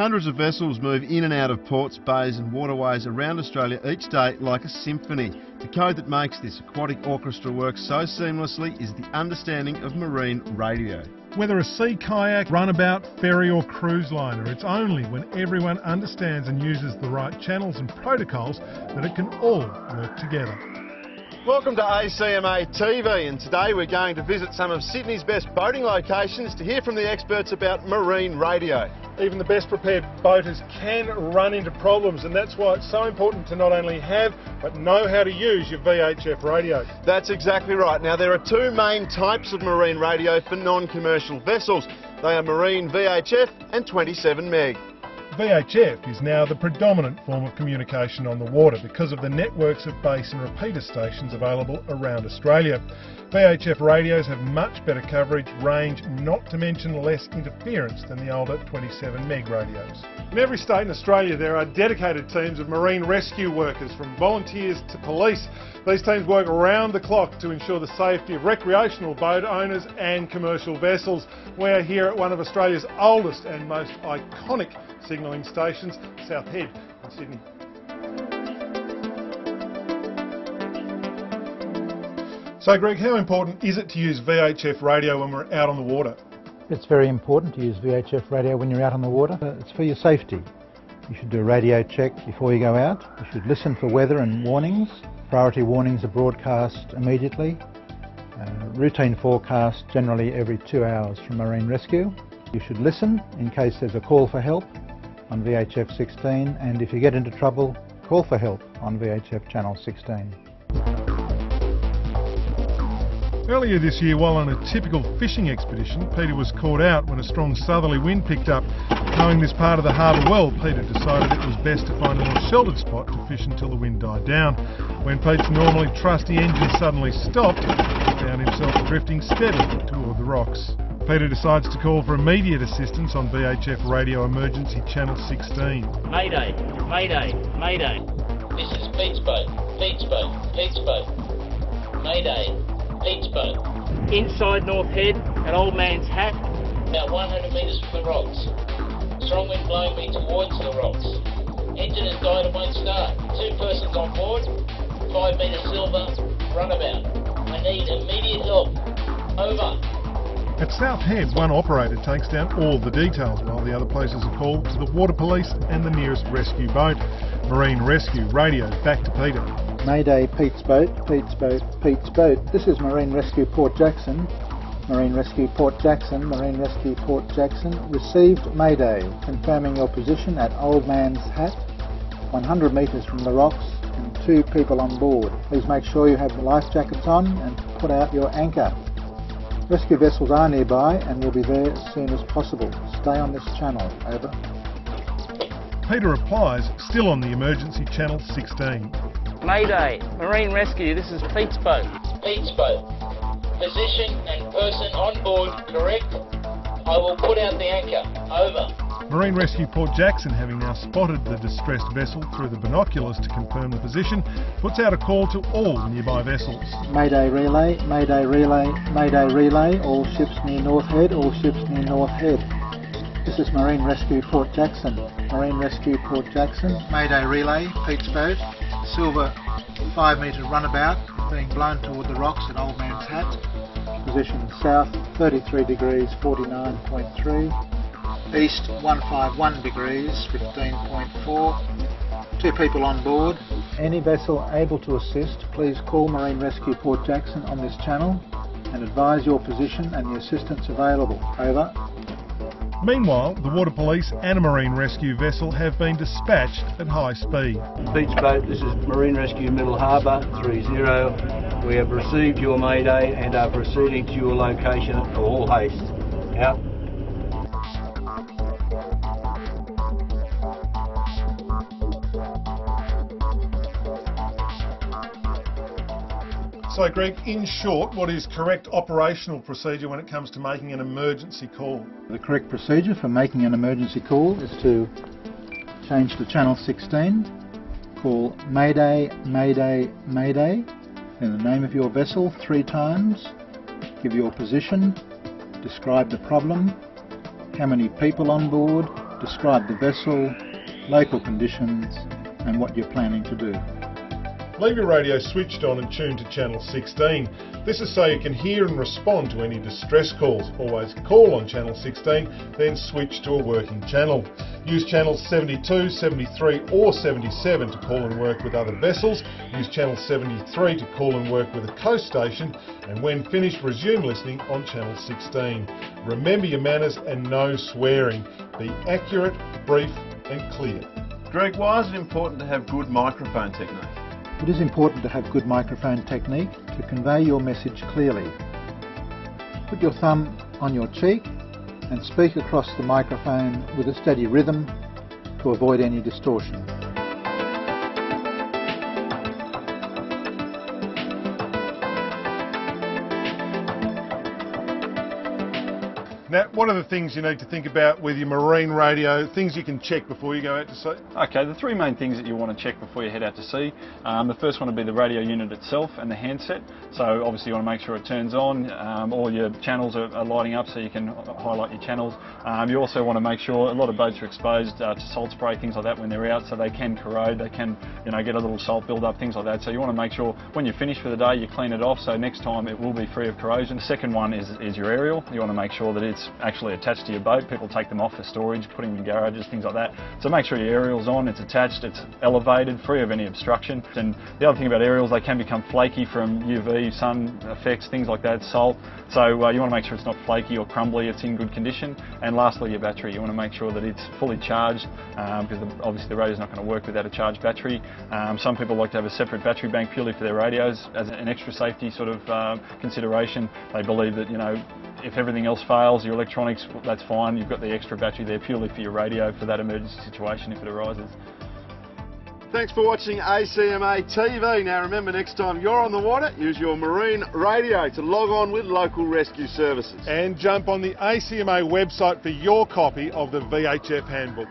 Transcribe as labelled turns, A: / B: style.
A: Hundreds of vessels move in and out of ports, bays and waterways around Australia each day like a symphony. The code that makes this aquatic orchestra work so seamlessly is the understanding of marine radio.
B: Whether a sea kayak, runabout, ferry or cruise liner, it's only when everyone understands and uses the right channels and protocols that it can all work together.
A: Welcome to ACMA TV, and today we're going to visit some of Sydney's best boating locations to hear from the experts about marine radio.
B: Even the best prepared boaters can run into problems, and that's why it's so important to not only have but know how to use your VHF radio.
A: That's exactly right. Now there are two main types of marine radio for non-commercial vessels. They are marine VHF and 27 meg.
B: VHF is now the predominant form of communication on the water because of the networks of base and repeater stations available around Australia. VHF radios have much better coverage, range, not to mention less interference than the older 27 meg radios. In every state in Australia there are dedicated teams of marine rescue workers, from volunteers to police. These teams work around the clock to ensure the safety of recreational boat owners and commercial vessels. We're here at one of Australia's oldest and most iconic signalling stations, South Head in Sydney. So Greg, how important is it to use VHF radio when we're out on the water?
C: It's very important to use VHF radio when you're out on the water. It's for your safety. You should do a radio check before you go out. You should listen for weather and warnings. Priority warnings are broadcast immediately. Routine forecast generally every 2 hours from Marine Rescue. You should listen in case there's a call for help on VHF 16, and if you get into trouble, call for help on VHF channel 16.
B: Earlier this year, while on a typical fishing expedition, Peter was caught out when a strong southerly wind picked up. Knowing this part of the harbour well, Peter decided it was best to find a more sheltered spot to fish until the wind died down. When Pete's normally trusty engine suddenly stopped, he found himself drifting steadily toward the rocks. Peter decides to call for immediate assistance on VHF radio emergency channel 16.
D: Mayday, mayday, mayday. This is Pete's boat, Pete's boat, Pete's boat. Mayday, Pete's boat. Inside North Head at Old Man's Hat. About 100 metres from the rocks. Strong wind blowing me towards the rocks. Engine has died and won't start. 2 persons on board. 5 metre silver runabout. I need immediate help. Over.
B: At South Head, one operator takes down all the details while the other places are called to the water police and the nearest rescue boat. Marine Rescue radio back to Peter.
C: Mayday, Pete's boat, Pete's boat, Pete's boat. This is Marine Rescue Port Jackson. Marine Rescue Port Jackson, Marine Rescue Port Jackson. Received Mayday, confirming your position at Old Man's Hat, 100 metres from the rocks and 2 people on board. Please make sure you have the life jackets on and put out your anchor. Rescue vessels are nearby and will be there as soon as possible. Stay on this channel. Over.
B: Peter replies, still on the emergency channel 16.
D: Mayday, Marine Rescue, this is Pete's boat. Pete's boat. Position and person on board correct. I will put out the anchor. Over.
B: Marine Rescue Port Jackson, having now spotted the distressed vessel through the binoculars to confirm the position, puts out a call to all nearby vessels.
C: Mayday relay, Mayday relay, Mayday relay. All ships near North Head, all ships near North Head. This is Marine Rescue Port Jackson. Marine Rescue Port Jackson. Mayday relay, Pete's boat. Silver 5 metre runabout being blown toward the rocks at Old Man's Hat. Position south 33 degrees 49.3. East 151 degrees 15.4. 2 people on board. Any vessel able to assist, please call Marine Rescue Port Jackson on this channel and advise your position and the assistance available. Over.
B: Meanwhile, the water police and a marine rescue vessel have been dispatched at high speed.
E: Pete's boat, this is Marine Rescue Middle Harbour 30. We have received your mayday and are proceeding to your location for all haste. Out.
B: So Greg, in short, what is correct operational procedure when it comes to making an emergency call?
C: The correct procedure for making an emergency call is to change to channel 16, call Mayday, Mayday, Mayday, then the name of your vessel 3 times, give your position, describe the problem, how many people on board, Describe the vessel, local conditions and what you're planning to do.
B: Leave your radio switched on and tuned to channel 16. This is so you can hear and respond to any distress calls. Always call on channel 16, then switch to a working channel. Use channels 72, 73 or 77 to call and work with other vessels. Use channel 73 to call and work with a coast station, and when finished resume listening on channel 16. Remember your manners and no swearing. Be accurate, brief and clear.
A: Greg, why is it important to have good microphone technique?
C: It is important to have good microphone technique to convey your message clearly. Put your thumb on your cheek and speak across the microphone with a steady rhythm to avoid any distortion.
B: Now, what are the things you need to think about with your marine radio, things you can check before you go out to sea?
F: Okay, the three main things that you want to check before you head out to sea. The first one would be the radio unit itself and the handset. So obviously you want to make sure it turns on, all your channels are lighting up so you can highlight your channels. You also want to make sure a lot of boats are exposed to salt spray, things like that when they're out, so they can corrode, they can get a little salt build up, things like that. So you want to make sure when you're finished for the day you clean it off so next time it will be free of corrosion. The second one is your aerial. You want to make sure that it's actually attached to your boat. People take them off for storage, put them in garages, things like that. So make sure your aerial's on, it's attached, it's elevated, free of any obstruction. And the other thing about aerials, they can become flaky from UV, sun effects, things like that, salt. So you want to make sure it's not flaky or crumbly, it's in good condition. And lastly, your battery. You want to make sure that it's fully charged because obviously the radio's not going to work without a charged battery. Some people like to have a separate battery bank purely for their radios as an extra safety sort of consideration. They believe that, if everything else fails, your electronics, that's fine. You've got the extra battery there purely for your radio for that emergency situation if it arises.
A: Thanks for watching ACMA TV. Now remember, next time you're on the water, use your marine radio to log on with local rescue services.
B: And jump on the ACMA website for your copy of the VHF handbook.